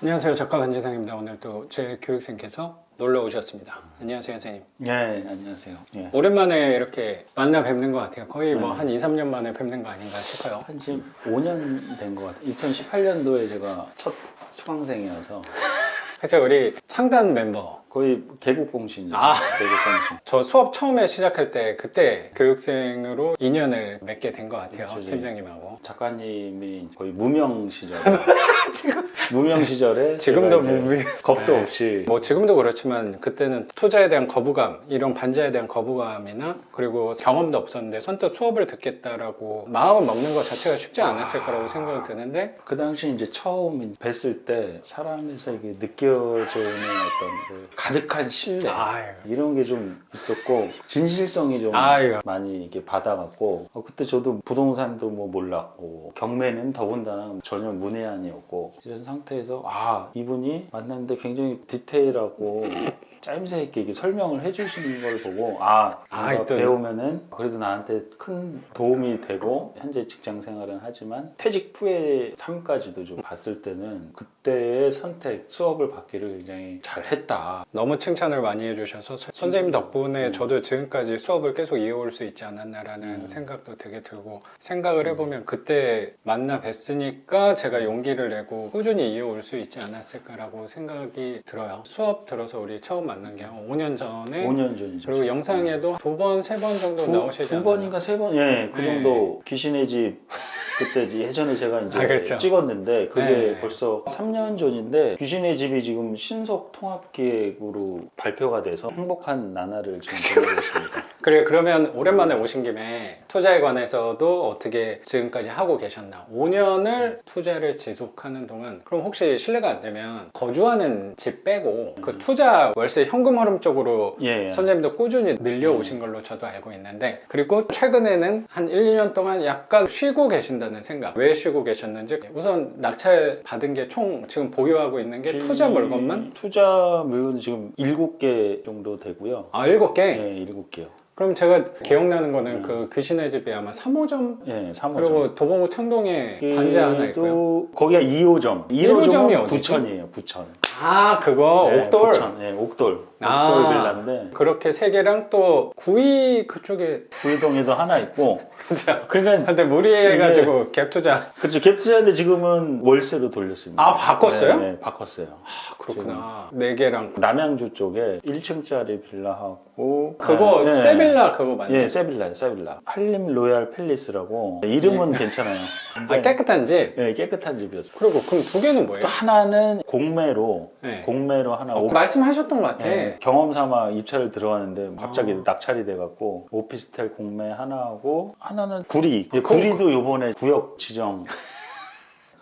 안녕하세요. 작가 간지상입니다. 오늘 또 제 교육생께서 놀러 오셨습니다. 안녕하세요, 선생님. 네, 안녕하세요. 네. 오랜만에 이렇게 만나 뵙는 것 같아요. 거의 뭐 네. 한 2, 3년 만에 뵙는 거 아닌가 싶어요. 한 지금 5년 된 것 같아요. 2018년도에 제가 첫 수강생이어서 그쵸, 우리 창단 멤버. 거의 개국공신이에요. 아. 개국공신. 저 수업 처음에 시작할 때 그때 교육생으로 인연을 맺게 된 것 같아요. 그렇죠. 팀장님하고. 작가님이 거의 무명 시절, 지금 무명 시절에 지금도 제가 이제 겁도 네. 없이 뭐 지금도 그렇지만 그때는 투자에 대한 거부감, 이런 반자에 대한 거부감이나 그리고 경험도 없었는데 선뜻 수업을 듣겠다라고 마음을 먹는 것 자체가 쉽지 않았을 거라고 생각은 드는데 그 당시 이제 처음 뵀을 때 사람에서 이게 느껴지는 어떤 그 가득한 신뢰 아유. 이런 게 좀 있었고 진실성이 좀 아유. 많이 이렇게 받아갔고 그때 저도 부동산도 뭐 몰랐고 경매는 더군다나 전혀 문외한이었고 이런 상태에서 이분이 만났는데 굉장히 디테일하고 짜임새 있게 이렇게 설명을 해주시는 걸 보고 내가 배우면은 그래도 나한테 큰 도움이 되고 현재 직장 생활은 하지만 퇴직 후의 삶까지도 좀 봤을 때는 그때의 선택 수업을 받기를 굉장히 잘했다. 너무 칭찬을 많이 해주셔서 선생님 덕분에 저도 지금까지 수업을 계속 이어올 수 있지 않았나라는 생각도 되게 들고 생각을 해보면 그때 만나 뵀으니까 제가 용기를 내고 꾸준히 이어올 수 있지 않았을까라고 생각이 들어요. 수업 들어서 우리 처음 만난 게 한 5년 전에 5년 전이죠. 그리고 영상에도 2번, 3번 정도 나오시지 두 않나요? 번인가 세 번, 그 네. 정도 귀신의 집 그때 예전에 제가 이제 그렇죠. 찍었는데 그게 네. 벌써 3년 전인데 귀신의 집이 지금 신속 통합기획으로 발표가 돼서 행복한 나날을 지금 보내고 있습니다. 그래요. 그러면 오랜만에 오신 김에 투자에 관해서도 어떻게 지금까지 하고 계셨나? 5년을 투자를 지속하는 동안 그럼 혹시 실례가 안 되면 거주하는 집 빼고 그 투자 월세 현금 흐름 쪽으로 선생님도 꾸준히 늘려오신 걸로 저도 알고 있는데 그리고 최근에는 한 1, 2년 동안 약간 쉬고 계신다는 생각 왜 쉬고 계셨는지 우선 낙찰 받은 게 총 지금 보유하고 있는 게 투자 물건만? 투자 물건 지금 7개 정도 되고요. 7개? 네, 7개요. 그럼 제가 기억나는 거는 그 귀신의 집이 아마 3호점? 네, 3호점. 그리고 도봉구 창동에 반지 하나 있고요. 거기가 2호점. 1호점이 어디지? 부천이에요, 부천. 그거 네, 옥돌. 부천, 옥돌. 옥돌 빌라인데 그렇게 3개랑 또 구이 그쪽에 구이동에도 하나 있고. 그죠. 그러니까 근데 무리해가지고 갭 투자. 그렇죠. 갭투자인데 지금은 월세로 돌렸습니다. 바꿨어요? 네, 바꿨어요. 그렇구나. 4개랑 남양주 쪽에 1층짜리 빌라하고 그거 세빌라 그거 맞나요? 예, 세빌라요, 세빌라. 한림 로얄 팰리스라고 이름은 괜찮아요. 깨끗한 집? 네, 깨끗한 집이었어요. 그리고 그럼 2개는 뭐예요? 또 하나는 공매로 하나 말씀하셨던 것 같아. 경험 삼아 입찰을 들어갔는데 갑자기 낙찰이 돼갖고 오피스텔 공매 하나 하고 하나는 구리. 구리도 요번에 구역 지정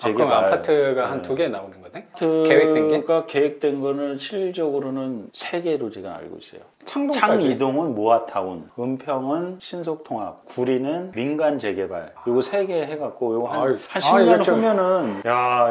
그럼 아파트가 한 2개 나오는 거네? 계획된 게? 계획된 거는 실질적으로는 3개로 제가 알고 있어요. 창동까지? 창이동은 모아타운, 은평은 신속통합, 구리는 민간 재개발. 요거 3개 해갖고 요거 한 10년 후면은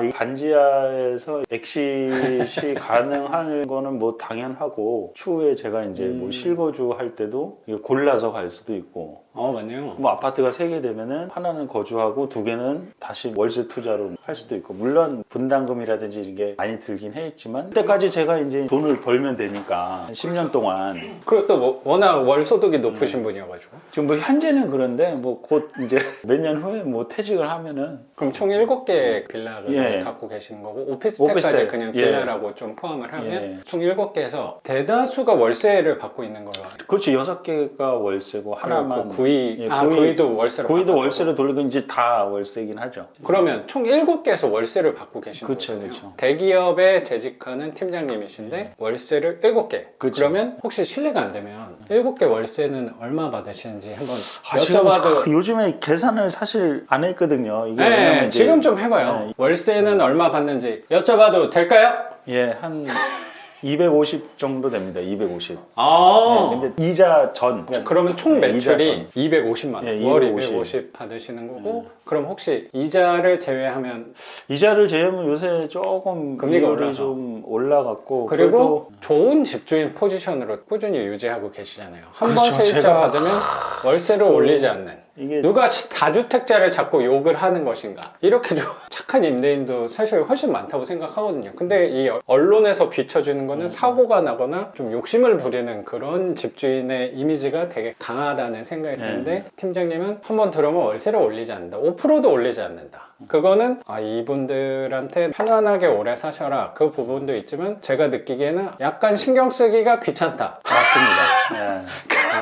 이 반지하에서 엑시시 가능한 거는 뭐 당연하고 추후에 제가 이제 뭐 실거주 할 때도 골라서 갈 수도 있고. 맞네요. 뭐 아파트가 3개 되면은 하나는 거주하고 2개는 다시 월세 투자로 할 수도 있고 물론 분담금이라든지 이런 게 많이 들긴 했지만 그때까지 제가 이제 돈을 벌면 되니까 한 10년 동안 그리고 또 워낙 월 소득이 높으신 분이어가지고 지금 뭐 현재는 그런데 뭐 곧 이제 몇 년 후에 뭐 퇴직을 하면은 그럼 총 7개 빌라를 갖고 계시는 거고 오피스텔까지 그냥 빌라라고 좀 포함을 하면 총 7개에서 대다수가 월세를 받고 있는 거예요. 그렇지 6개가 월세고 하나만 구이도 월세로 구이도 월세로 돌리고 이제 다 월세긴 하죠. 그러면 총 7개에서 월세를 받고 계시는 거잖아요. 그렇죠. 대기업에 재직하는 팀장님이신데 월세를 7개. 그러면 혹시 실례가 안 되면 7개 월세는 얼마 받으시는지 한번 여쭤봐도 요즘에 계산을 사실 안 했거든요. 이게 지금 좀 해봐요. 월세는 얼마 받는지 여쭤봐도 될까요? 한 250 정도 됩니다. 250. 근데 이자 전. 그러면 총 매출이 250만 원. 월 250 받으시는 거고. 그럼 혹시 이자를 제외하면 이자를 제외하면 요새 조금 금리가 올라서 좀 올라갔고 그리고 좋은 집주인 포지션으로 꾸준히 유지하고 계시잖아요. 한 번 세입자 받으면 월세를 올리지 않는 이게 누가 다주택자를 자꾸 욕을 하는 것인가? 이렇게 좀 착한 임대인도 사실 훨씬 많다고 생각하거든요. 근데 이 언론에서 비춰주는 거는 사고가 나거나 좀 욕심을 부리는 그런 집주인의 이미지가 되게 강하다는 생각이 드는데 팀장님은 한번 들어오면 월세를 올리지 않는다. 5%도 올리지 않는다. 그거는 이분들한테 편안하게 오래 사셔라 그 부분도 있지만 제가 느끼기에는 약간 신경 쓰기가 귀찮다. 맞습니다.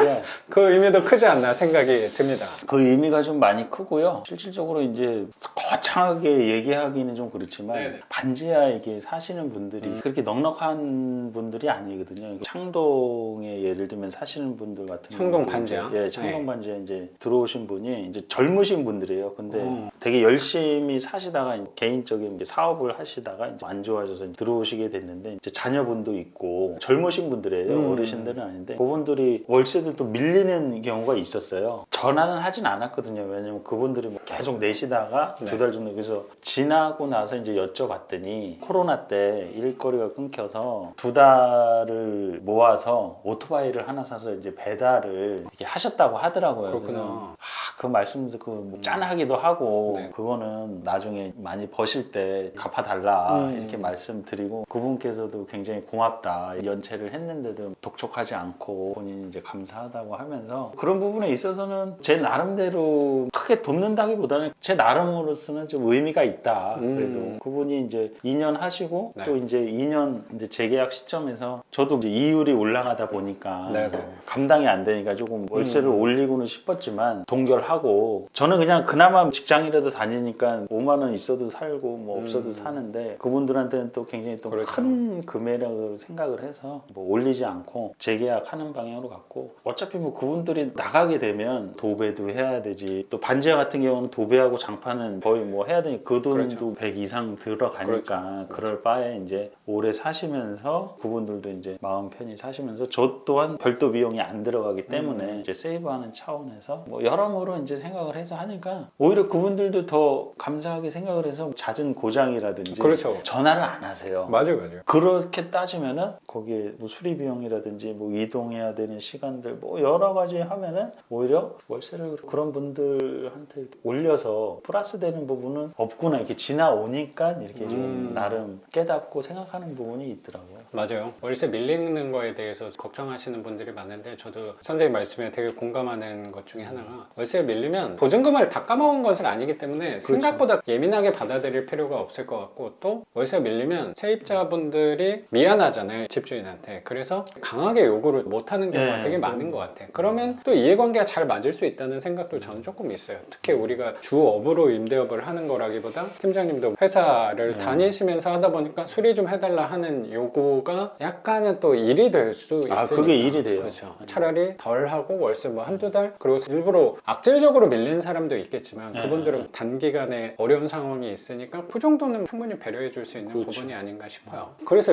네. 그 의미도 크지 않나 생각이 듭니다. 그 의미가 좀 많이 크고요. 실질적으로 이제 거창하게 얘기하기는 좀 그렇지만 네네. 반지하에 사시는 분들이 그렇게 넉넉한 분들이 아니거든요. 창동에 예를 들면 사시는 분들 같은 창동 경우도 반지하? 이제, 예, 창동 네. 반지하에 이제 들어오신 분이 이제 젊으신 분들이에요. 근데 되게 열심히 사시다가 개인적인 이제 사업을 하시다가 이제 안 좋아져서 들어오시게 됐는데 이제 자녀분도 있고 젊으신 분들이에요. 어르신들은 아닌데 그분들이 월세도 또 밀리는 경우가 있었어요. 전화는 하진 않았거든요. 왜냐면 그분들이 뭐 계속 내시다가 네. 두 달 정도 그래서 지나고 나서 이제 여쭤봤더니 코로나 때 일거리가 끊겨서 두 달을 모아서 오토바이를 하나 사서 이제 배달을 이렇게 하셨다고 하더라고요. 그렇구나. 그래서 그 말씀 듣고 뭐 짠하기도 하고 네. 그거는 나중에 많이 버실 때 갚아달라 이렇게 말씀드리고 그분께서도 굉장히 고맙다. 연체를 했는데도 독촉하지 않고 본인이 이제 감사하다고 하면서 그런 부분에 있어서는 제 나름대로 크게 돕는다기보다는 제 나름으로서는 좀 의미가 있다. 그래도 그분이 이제 2년 하시고 네. 또 이제 2년 이제 재계약 시점에서 저도 이제 이율이 올라가다 보니까 네. 감당이 안 되니까 조금 월세를 올리고는 싶었지만 동결하고 저는 그냥 그나마 직장이라도 다니니까 5만 원 있어도 살고 뭐 없어도 사는데 그분들한테는 또 굉장히 또 그렇죠. 큰 금액으로 생각을 해서 뭐 올리지 않고 재계약하는 방향으로 갔고 어차피 뭐 그분들이 나가게 되면 도배도 해야 되지 또 반지하 같은 경우는 도배하고 장판은 거의 뭐 해야 되니 그 돈도 그렇죠. 100 이상 들어가니까 그럴 바에 이제 오래 사시면서 그분들도 이제 마음 편히 사시면서 저 또한 별도 비용이 안 들어가기 때문에 이제 세이브하는 차원에서 뭐 여러모로 이제 생각을 해서 하니까 오히려 그분들도 더 감사하게 생각을 해서 잦은 고장이라든지 그렇죠. 전화를 안 하세요. 맞아요. 그렇게 따지면은 거기에 뭐 수리 비용이라든지 뭐 이동해야 되는 시간들 뭐 여러 가지 하면은 오히려 월세를 그런 분들한테 올려서 플러스 되는 부분은 없구나 이렇게 지나오니까 이렇게 좀 나름 깨닫고 생각하는 부분이 있더라고요. 맞아요. 월세 밀리는 거에 대해서 걱정하시는 분들이 많은데 저도 선생님 말씀에 되게 공감하는 것 중에 하나가 월세 밀리면 보증금을 다 까먹은 것은 아니기 때문에 생각보다 예민하게 받아들일 필요가 없을 것 같고 또 월세 밀리면 세입자분들이 미안하잖아요. 집주인한테. 그래서 강하게 요구를 못하는 경우가 네, 되게 많은 것 같아요. 그러면 또 이해관계가 잘 맞을 수 있다는 생각도 저는 조금 있어요. 특히 우리가 주업으로 임대업을 하는 거라기보다 팀장님도 회사를 다니시면서 하다 보니까 수리 좀 해달라 하는 요구가 약간은 또 일이 될 수 있으니까. 그게 일이 돼요. 그렇죠. 차라리 덜 하고 월세 뭐 한두 달 그리고 일부러 악질적으로 밀리는 사람도 있겠지만 그분들은 단기간에 어려운 상황이 있으니까 그 정도는 충분히 배려해 줄 수 있는 부분이 아닌가 싶어요. 그래서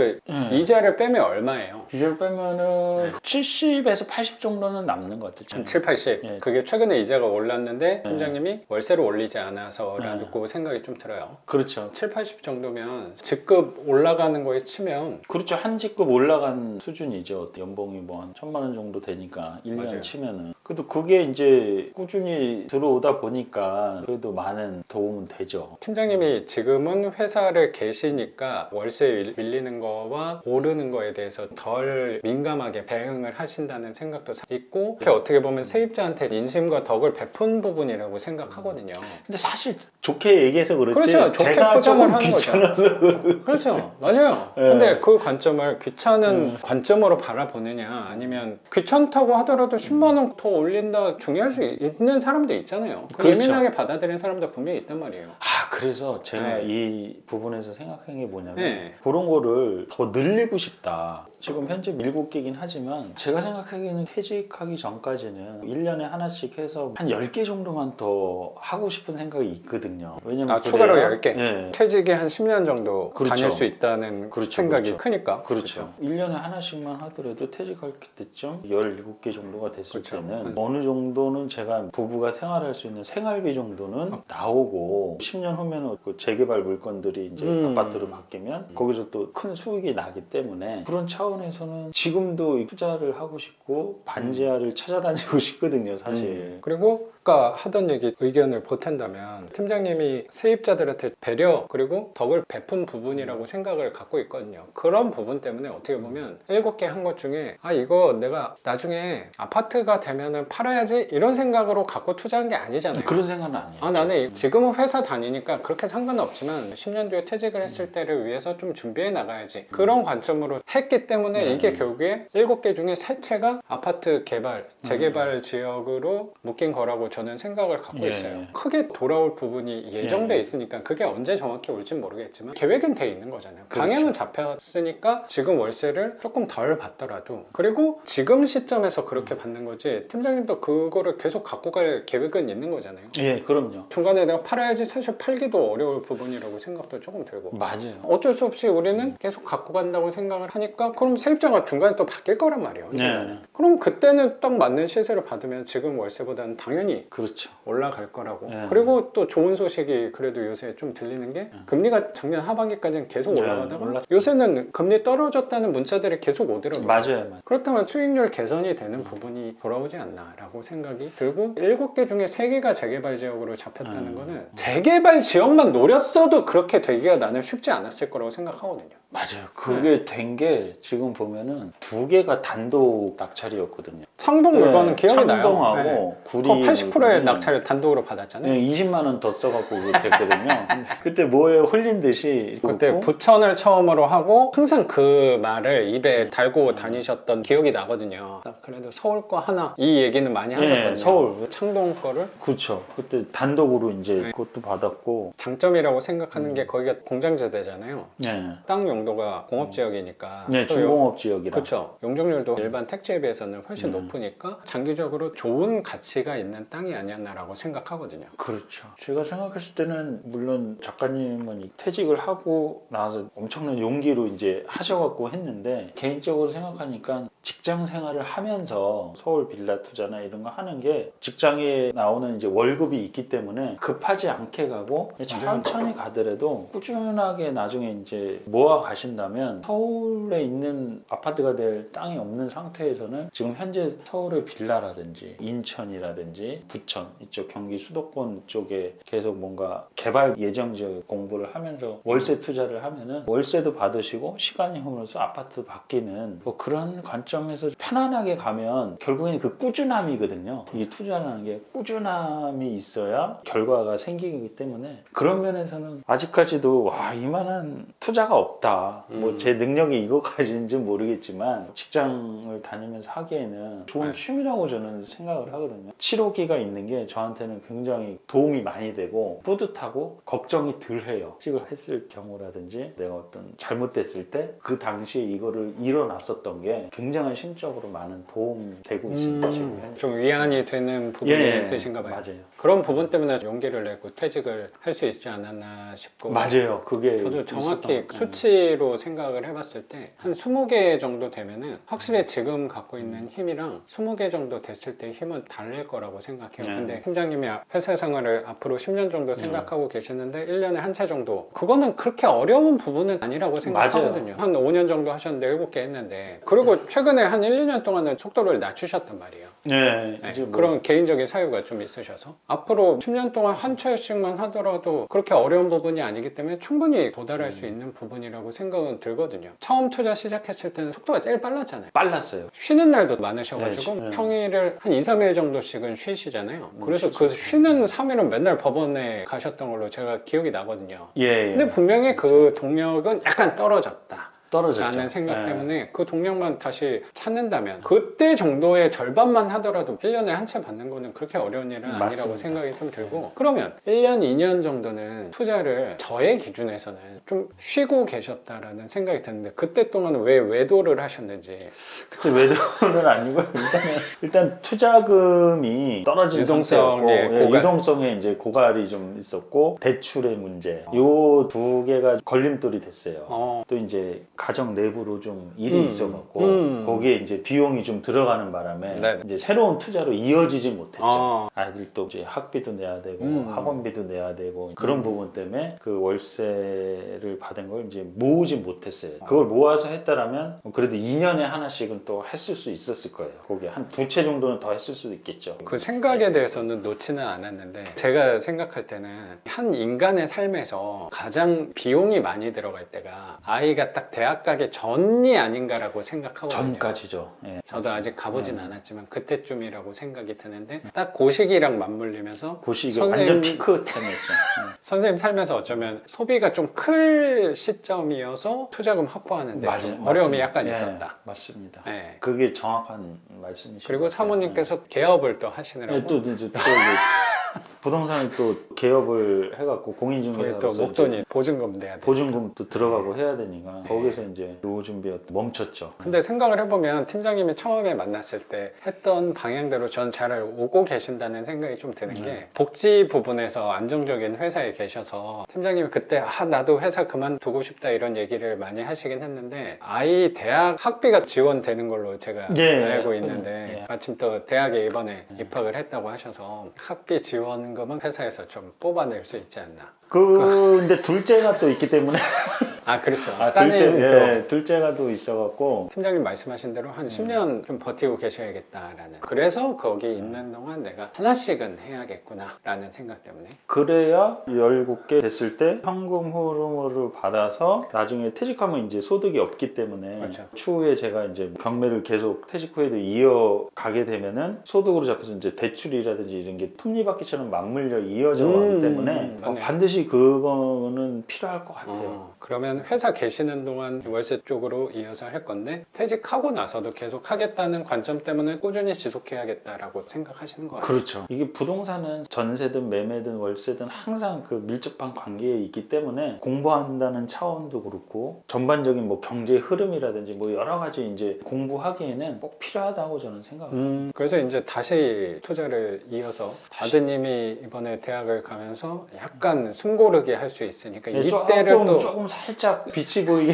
이자를 빼면 얼마예요? 이자를 빼면은 70에서 80 정도는 남는 것 같아요. 한 7, 80. 예. 그게 최근에 이자가 올랐는데 팀장님이 월세를 올리지 않아서라고 생각이 좀 들어요. 그렇죠. 7, 80 정도면 직급 올라가는 거에 치면 그렇죠. 한 직급 올라간 수준이죠. 연봉이 뭐 한 1,000만 원 정도 되니까 1년 맞아요. 치면은. 그래도 그게 이제 꾸준히 들어오다 보니까 그래도 많은 도움은 되죠. 팀장님이 지금은 회사를 계시니까 월세 밀리는 거와 오르는 거에 대해서 덜 민감하게 대응을 하신다는 생각도 있고 이렇게 어떻게 보면 세입자한테 인심과 덕을 베푼 부분이라고 생각하거든요. 근데 사실 좋게 얘기해서 그렇지. 그렇죠. 좋게 제가 포장을 조금 하는 거죠. 귀찮아서. 그렇죠. 맞아요. 예. 근데 그 관점을 귀찮은 관점으로 바라보느냐 아니면 귀찮다고 하더라도 10만 원 더 올린다 중요할 수 있는 사람도 있잖아요. 그렇죠. 예민하게 받아들이는 사람도 분명히 있단 말이에요. 그래서 제가 네. 이 부분에서 생각한 게 뭐냐면 네. 그런 거를 더 늘리고 싶다. 지금 현재 7개긴 하지만 제가 생각하기에는 퇴직하기 전까지는 1년에 하나씩 해서 한 10개 정도만 더 하고 싶은 생각이 있거든요. 왜냐면 추가로 그래야- 10개? 네. 퇴직이 한 10년 정도 그렇죠. 다닐 수 있다는 그렇죠, 생각이 그렇죠. 크니까. 그렇죠. 1년에 하나씩만 하더라도 퇴직할 때쯤 17개 정도가 됐을 그렇죠. 때는 어느 정도는 제가 부부가 생활할 수 있는 생활비 정도는 나오고 10년 후면은 그 재개발 물건들이 이제 아파트로 바뀌면 거기서 또 큰 수익이 나기 때문에 그런 차원에서는 지금도 투자를 하고 싶고 반지하를 찾아다니고 싶거든요, 사실. 그리고 아까 하던 얘기 의견을 보탠다면 팀장님이 세입자들한테 배려 그리고 덕을 베푼 부분이라고 생각을 갖고 있거든요. 그런 부분 때문에 어떻게 보면 7개 한 것 중에 아 이거 내가 나중에 아파트가 되면은 팔아야지 이런 생각으로 갖고 투자한 게 아니잖아요. 그런 생각은 아니에요. 아 나는 지금은 회사 다니니까 그렇게 상관은 없지만 10년 뒤에 퇴직을 했을 때를 위해서 좀 준비해 나가야지 그런 관점으로 했기 때문에 이게 결국에 7개 중에 3채가 아파트 개발, 재개발 지역으로 묶인 거라고 저는 생각을 갖고 예. 있어요. 크게 돌아올 부분이 예정돼 있으니까 그게 언제 정확히 올진 모르겠지만 계획은 돼 있는 거잖아요. 그렇죠. 방향은 잡혔으니까 지금 월세를 조금 덜 받더라도 그리고 지금 시점에서 그렇게 받는 거지 팀장님도 그거를 계속 갖고 갈 계획은 있는 거잖아요. 예, 그럼요. 중간에 내가 팔아야지 사실 팔기도 어려울 부분이라고 생각도 조금 들고 맞아요. 어쩔 수 없이 우리는 계속 갖고 간다고 생각을 하니까 그럼 세입자가 중간에 또 바뀔 거란 말이에요. 언젠가는. 네. 그럼 그때는 딱 맞는 시세를 받으면 지금 월세보다는 당연히 그렇죠. 올라갈 거라고. 네. 그리고 또 좋은 소식이 그래도 요새 좀 들리는 게 금리가 작년 하반기까지는 계속 네, 올라가다가 올랐죠. 요새는 금리 떨어졌다는 문자들이 계속 오더라고요. 맞아요. 그렇다면 수익률 개선이 되는 부분이 돌아오지 않나라고 생각이 들고 7개 중에 3개가 재개발 지역으로 잡혔다는 거는 재개발 지역만 노렸어도 그렇게 되기가 나는 쉽지 않았을 거라고 생각하거든요. 맞아요. 그게 된 게 지금 보면은 2개가 단독 낙찰이었거든요. 창동 물건은 기억이 나요. 창동하고 구리 80%의 물건은 낙찰을 단독으로 받았잖아요. 20만 원 더 써갖고 됐거든요. 그때 뭐에 홀린 듯이 그때 그렇고 부천을 처음으로 하고 항상 그 말을 입에 달고 다니셨던 기억이 나거든요. 그래도 서울 거 하나 이 얘기는 많이 하셨거든요. 네, 서울. 창동 거를 그렇죠. 그때 단독으로 이제 네. 그것도 받았고 장점이라고 생각하는 게 거기가 공장지대잖아요. 네. 땅 용도가 공업지역이니까 네, 또 중공업 지역이라. 그렇죠. 용적률도 일반 택지에 비해서는 훨씬 높으니까 장기적으로 좋은 가치가 있는 땅이 아니었나라고 생각하거든요. 그렇죠. 제가 생각했을 때는 물론 작가님은 퇴직을 하고 나서 엄청난 용기로 이제 하셔갖고 했는데 개인적으로 생각하니까 직장 생활을 하면서 서울 빌라 투자나 이런 거 하는 게 직장에 나오는 이제 월급이 있기 때문에 급하지 않게 가고 천천히 가더라도 꾸준하게 나중에 이제 모아 가신다면 서울에 있는 아파트가 될 땅이 없는 상태에서는 지금 현재 서울의 빌라라든지 인천이라든지 부천 이쪽 경기 수도권 쪽에 계속 뭔가 개발 예정 지역 공부를 하면서 월세 투자를 하면은 월세도 받으시고 시간이 흐르면서 아파트 바뀌는 뭐 그런 관점에서 편안하게 가면 결국에는 그 꾸준함이거든요. 이게 투자라는 게 꾸준함이 있어야 결과가 생기기 때문에 그런 면에서는 아직까지도 와 이만한 투자가 없다. 뭐 제 능력이 이거까지인지 모르겠지만 직장을 다니면서 하기에는 좋은 네. 취미라고 저는 생각을 하거든요. 7호기가 있는 게 저한테는 굉장히 도움이 많이 되고 뿌듯하고 걱정이 덜해요. 취직을 했을 경우라든지 내가 어떤 잘못됐을 때 그 당시에 이거를 일어났었던 게 굉장히 심적으로 많은 도움이 되고 있습니다. 지금 현재. 좀 위안이 되는 부분이 예, 있으신가 봐요. 맞아요. 그런 부분 때문에 용기를 내고 퇴직을 할 수 있지 않았나 싶고 맞아요. 그게 저도 정확히 있었던 것 같아요. 수치로 생각을 해봤을 때 한 20개 정도 되면은 확실히 지금 갖고 있는 힘이랑 20개 정도 됐을 때 힘은 다를 거라고 생각해요. 네. 근데 팀장님이 회사 생활을 앞으로 10년 정도 생각하고 계시는데 1년에 한 채 정도 그거는 그렇게 어려운 부분은 아니라고 생각하거든요. 한 5년 정도 하셨는데 7개 했는데 그리고 최근에 한 1, 2년 동안은 속도를 낮추셨단 말이에요. 네, 네, 이제 뭐 그런 개인적인 사유가 좀 있으셔서 앞으로 10년 동안 한 채씩만 하더라도 그렇게 어려운 부분이 아니기 때문에 충분히 도달할 수 있는 부분이라고 생각은 들거든요. 처음 투자 시작했을 때는 속도가 제일 빨랐잖아요. 빨랐어요. 쉬는 날도 많으셔가지고 네. 평일을 한 2, 3일 정도씩은 쉬시잖아요. 그래서 그 쉬는 3일은 맨날 법원에 가셨던 걸로 제가 기억이 나거든요. 예, 예. 근데 분명히 그 동력은 약간 떨어졌다. 떨어졌죠. 라는 생각 예. 때문에 그 동력만 다시 찾는다면 그때 정도의 절반만 하더라도 1년에 한 채 받는 거는 그렇게 어려운 일은 아니라고 맞습니다. 생각이 좀 들고 그러면 1년, 2년 정도는 투자를 저의 기준에서는 좀 쉬고 계셨다라는 생각이 드는데 그때 동안 왜 외도를 하셨는지 그때 외도는 아니고 일단 투자금이 떨어진 유동성의 상태였고, 예, 고갈. 유동성에 이제 고갈이 좀 있었고 대출의 문제 요 두 개가 걸림돌이 됐어요. 또 이제 가정 내부로 좀 일이 음. 있어갖고 거기에 이제 비용이 좀 들어가는 바람에 네. 이제 새로운 투자로 이어지지 못했죠. 아. 아이들도 이제 학비도 내야 되고 음. 학원비도 내야 되고 그런 부분 때문에 그 월세를 받은 걸 이제 모으지 못했어요. 그걸 모아서 했다라면 그래도 2년에 하나씩은 또 했을 수 있었을 거예요. 거기에 한 2채 정도는 더 했을 수도 있겠죠. 그 생각에 대해서는 놓지는 않았는데 제가 생각할 때는 한 인간의 삶에서 가장 비용이 많이 들어갈 때가 아이가 딱 대학 가기 전이 아닌가라고 생각하거든요. 전까지죠. 예. 저도 아직 가보진 않았지만 그때쯤이라고 생각이 드는데 딱 그 시기랑 맞물리면서 그 시기 선생님- 완전 피크 타임이었죠. 선생님 살면서 어쩌면 소비가 좀 클 시점이어서 투자금 확보하는데 좀 어려움이 약간 예, 있었다. 맞습니다. 네. 그게 정확한 말씀이시죠. 그리고 사모님께서 개업을 또 하시느라고 또 이제 부동산을 또 개업을 해갖고 거기 공인중개사로서 또 이제 목돈이 보증금 내야 돼. 보증금도 들어가고 해야 되니까 네. 거기서 이제 노후 준비가 멈췄죠. 근데 생각을 해보면 팀장님이 처음에 만났을 때 했던 방향대로 전 잘 오고 계신다는 생각이 좀 드는 게 복지 부분에서 안정적인 회사에 계셔서 팀장님이 그때 나도 회사 그만두고 싶다 이런 얘기를 많이 하시긴 했는데 아이 대학 학비가 지원되는 걸로 제가 예. 알고 있는데 예. 마침 또 대학에 이번에 입학을 했다고 하셔서 학비 지원금은 회사에서 좀 뽑아낼 수 있지 않나. 근데 둘째가 또 있기 때문에 아 그렇죠. 둘째, 따님도 예, 둘째가 또 있어갖고 팀장님 말씀하신 대로 한 10년 좀 버티고 계셔야겠다라는 그래서 거기 있는 동안 내가 하나씩은 해야겠구나 라는 생각 때문에 그래야 17개 됐을 때 현금 흐름을 받아서 나중에 퇴직하면 이제 소득이 없기 때문에 그렇죠. 추후에 제가 이제 경매를 계속 퇴직 후에도 이어가게 되면은 소득으로 잡혀서 이제 대출이라든지 이런 게 톱니바퀴처럼 맞물려 이어져 가기 때문에 맞네. 반드시 그거는 필요할 것 같아요. 그러면 회사 계시는 동안 월세 쪽으로 이어서 할 건데 퇴직하고 나서도 계속 하겠다는 관점 때문에 꾸준히 지속해야겠다라고 생각하시는 거예요. 그렇죠. 이게 부동산은 전세든 매매든 월세든 항상 그 밀접한 관계에 있기 때문에 공부한다는 차원도 그렇고 전반적인 뭐 경제 흐름이라든지 뭐 여러 가지 이제 공부하기에는 꼭 필요하다고 저는 생각합니다. 그래서 이제 다시 투자를 이어서 아드님이 이번에 대학을 가면서 약간 숨고르게 할 수 있으니까 예, 이때를 또 조금 살짝 빛이 보이게.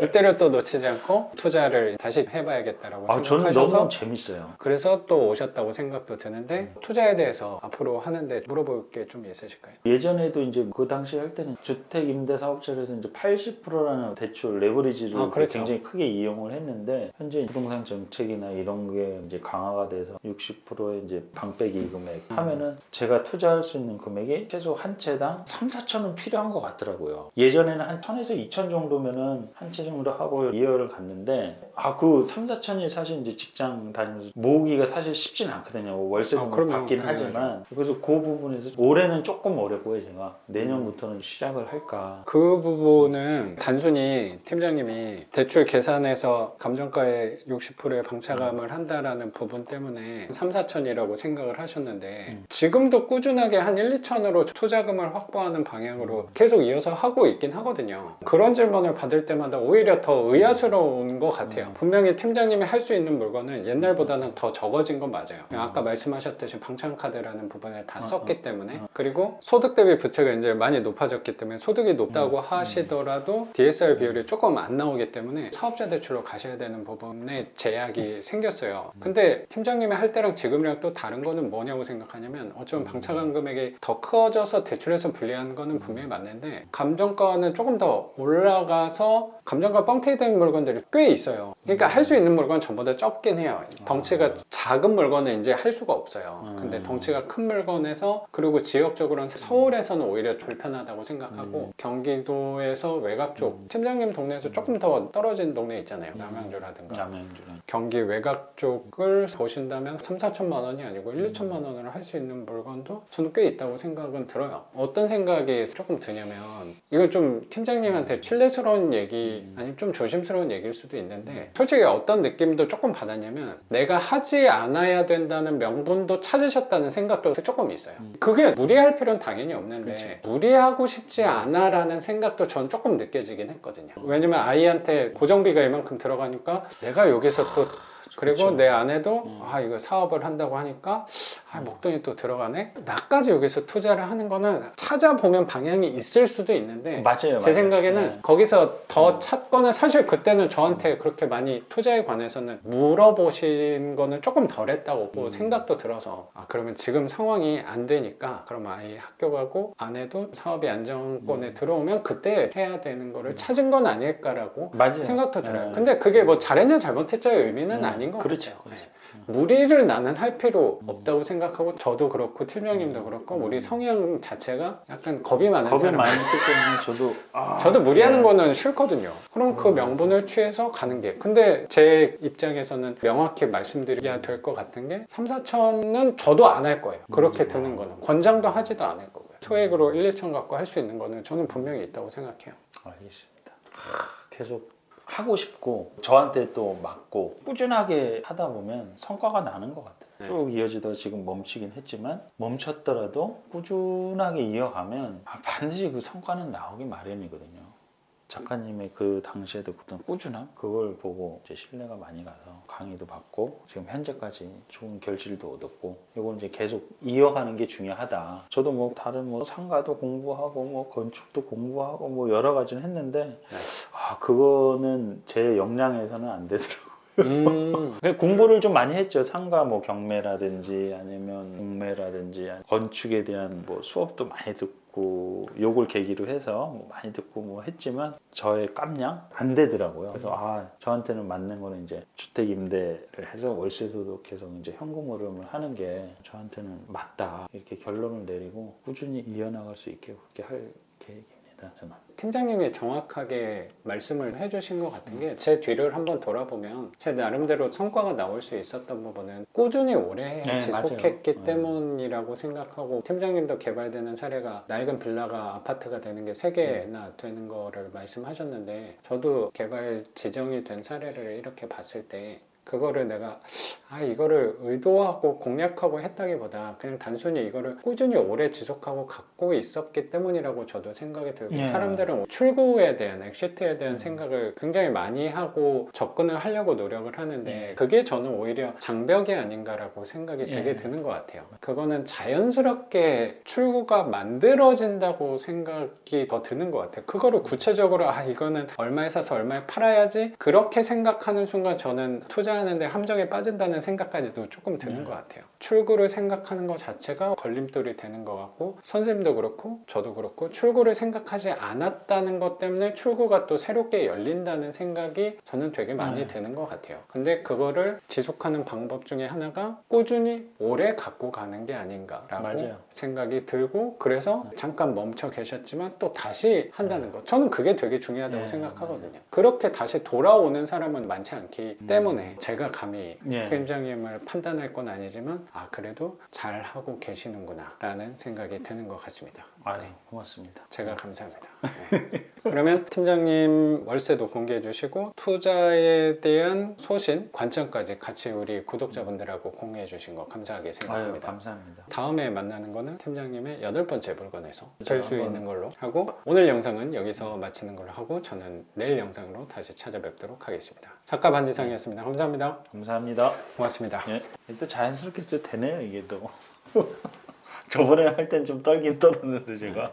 이때를 또 놓치지 않고 투자를 다시 해봐야겠다라고 저는 생각하셔서 너무 재밌어요. 그래서 또 오셨다고 생각도 드는데 투자에 대해서 앞으로 하는데 물어볼 게 좀 있으실까요? 예전에도 이제 그 당시 할 때는 주택 임대 사업자에서 이제 80%라는 대출 레버리지를 그렇죠. 굉장히 크게 이용을 했는데 현재 부동산 정책이나 이런 게 이제 강화가 돼서 60%의 이제 방빼기 금액 하면은 제가 투자할 수 있는 금액이 최소 한 채당 3, 4천은 필요한 것 같더라고요. 예전에는 한 1000에서 2000 정도면은 한 채 정도 하고 이어를 갔는데 그 3, 4천이 사실 이제 직장 다니면서 모으기가 사실 쉽진 않거든요. 월세금을 그럼요. 받긴 당연하죠. 하지만 그래서 그 부분에서 올해는 조금 어렵고요. 제가 내년부터는 시작을 할까. 그 부분은 단순히 팀장님이 대출 계산해서 감정가의 60%의 방차감을 한다라는 부분 때문에 3, 4천이라고 생각을 하셨는데 지금도 꾸준하게 한 1, 2천으로 투자금을 확보하는 방향으로 계속 이어서 하고 있긴 하거든요. 그런 질문을 받을 때마다 오히려 더 의아스러운 것 같아요. 분명히 팀장님이 할 수 있는 물건은 옛날보다는 더 적어진 건 맞아요. 아까 말씀하셨듯이 방창카드라는 부분을 다 썼기 때문에 그리고 소득 대비 부채가 이제 많이 높아졌기 때문에 소득이 높다고 하시더라도 DSR 비율이 조금 안 나오기 때문에 사업자 대출로 가셔야 되는 부분에 제약이 생겼어요. 근데 팀장님이 할 때랑 지금이랑 또 다른 거는 뭐냐고 생각하냐면 어쩌면 방차감 금액이 더 커져서 대출에서 불리한 거는 분명히 맞는데 감정가는 조금 더 올라가서 감정가 뻥튀기 된 물건들이 꽤 있어요. 그러니까 할 수 있는 물건 전보다 적긴 해요. 덩치가 작은 물건은 이제 할 수가 없어요. 근데 덩치가 큰 물건에서 그리고 지역적으로는 서울에서는 오히려 불편하다고 생각하고 경기도에서 외곽 쪽 팀장님 동네에서 조금 더 떨어진 동네 있잖아요. 남양주라든가 경기 외곽 쪽을 보신다면 3, 4천만 원이 아니고 1, 2천만 원으로 할 수 있는 물건도 저는 꽤 있다고 생각은 들어요. 어떤 생각이 조금 드냐면 이건 좀 팀장님한테 신뢰스러운 얘기 아니면 좀 조심스러운 얘기일 수도 있는데 솔직히 어떤 느낌도 조금 받았냐면 내가 하지 않아야 된다는 명분도 찾으셨다는 생각도 조금 있어요. 그게 무리할 필요는 당연히 없는데 무리하고 싶지 않아 라는 생각도 전 조금 느껴지긴 했거든요. 왜냐면 아이한테 고정비가 이만큼 들어가니까 내가 여기서 또 그리고 그렇죠. 내 아내도 이거 사업을 한다고 하니까 목돈이 또 들어가네. 나까지 여기서 투자를 하는 거는 찾아보면 방향이 있을 수도 있는데 맞아요. 제 생각에는 네. 거기서 더 찾거나 사실 그때는 저한테 그렇게 많이 투자에 관해서는 물어보신 거는 조금 덜 했다고 생각도 들어서 그러면 지금 상황이 안 되니까 그럼 아이 학교 가고 아내도 사업이 안정권에 들어오면 그때 해야 되는 거를 찾은 건 아닐까라고 맞아요. 생각도 들어요. 네. 근데 그게 뭐 잘했냐 잘못했냐의 의미는 아닌 것 그렇죠. 같아요. 그렇죠. 무리를 나는 할 필요 없다고 생각하고 저도 그렇고 팀장님도 그렇고 우리 성향 자체가 약간 겁이 많은 겁이 사람. 많기 때문에 저도 무리하는 네. 거는 싫거든요. 그럼 그 명분을 취해서 가는 게. 근데 제 입장에서는 명확히 말씀드려야 될 것 같은 게 3, 4천은 저도 안 할 거예요. 그렇게 드는 거는. 권장도 하지도 않을 거고요. 소액으로 1, 2천 갖고 할 수 있는 거는 저는 분명히 있다고 생각해요. 알겠습니다. 계속 하고 싶고 저한테 또 맞고 꾸준하게 하다 보면 성과가 나는 것 같아요. 네. 쭉 이어지다가 지금 멈추긴 했지만 멈췄더라도 꾸준하게 이어가면 반드시 그 성과는 나오기 마련이거든요. 작가님의 그 당시에도 어떤 꾸준함 그걸 보고 이제 신뢰가 많이 가서 강의도 받고 지금 현재까지 좋은 결실도 얻었고 이걸 이제 계속 이어가는 게 중요하다. 저도 뭐 다른 뭐 상가도 공부하고 뭐 건축도 공부하고 뭐 여러 가지는 했는데 그거는 제 역량에서는 안 되더라고요. 공부를 좀 많이 했죠. 상가 뭐 경매라든지 아니면 공매라든지 건축에 대한 뭐 수업도 많이 듣고 요걸 계기로 해서 뭐 많이 듣고 뭐 했지만 저의 깜냥 안 되더라고요. 그래서 저한테는 맞는 거는 이제 주택 임대를 해서 월세 소득해서 이제 현금 흐름을 하는 게 저한테는 맞다 이렇게 결론을 내리고 꾸준히 이어나갈 수 있게 그렇게 할 계획입니다. 저는. 팀장님이 정확하게 말씀을 해주신 것 같은 게 제 뒤를 한번 돌아보면 제 나름대로 성과가 나올 수 있었던 부분은 꾸준히 오래 네, 지속했기 맞아요. 때문이라고 생각하고 팀장님도 개발되는 사례가 낡은 빌라가 아파트가 되는 게 3개나 되는 거를 말씀하셨는데 저도 개발 지정이 된 사례를 이렇게 봤을 때 그거를 내가 이거를 의도하고 공략하고 했다기보다 그냥 단순히 이거를 꾸준히 오래 지속하고 갖고 있었기 때문이라고 저도 생각이 들고 사람들은 출구에 대한 엑시트에 대한 생각을 굉장히 많이 하고 접근을 하려고 노력을 하는데 그게 저는 오히려 장벽이 아닌가라고 생각이 되게 드는 것 같아요. 그거는 자연스럽게 출구가 만들어진다고 생각이 더 드는 것 같아요. 그거를 구체적으로 이거는 얼마에 사서 얼마에 팔아야지 그렇게 생각하는 순간 저는 투자하는데 함정에 빠진다는 생각까지도 조금 드는 것 같아요. 출구를 생각하는 것 자체가 걸림돌이 되는 것 같고 선생님도 그렇고 저도 그렇고 출구를 생각하지 않았다는 것 때문에 출구가 또 새롭게 열린다는 생각이 저는 되게 많이 드는 것 같아요. 근데 그거를 지속하는 방법 중에 하나가 꾸준히 오래 갖고 가는 게 아닌가라고 생각이 들고 그래서 잠깐 멈춰 계셨지만 또 다시 한다는 것 저는 그게 되게 중요하다고 생각하거든요. 그렇게 다시 돌아오는 사람은 많지 않기 때문에 제가 감히 팀장님을 판단할 건 아니지만 그래도 잘하고 계시는구나 라는 생각이 드는 것 같습니다. 고맙습니다. 제가 감사합니다. 그러면 팀장님 월세도 공개해 주시고 투자에 대한 소신, 관점까지 같이 우리 구독자분들하고 공유해 주신 거 감사하게 생각합니다. 감사합니다. 다음에 만나는 거는 팀장님의 8번째 물건에서 될 수 있는 걸로 하고 오늘 영상은 여기서 마치는 걸로 하고 저는 내일 영상으로 다시 찾아뵙도록 하겠습니다. 작가 반지상이었습니다. 감사합니다. 감사합니다. 고맙습니다. 또 자연스럽게 되네요 이게 또. 저번에 할 땐 좀 떨긴 떨었는데 제가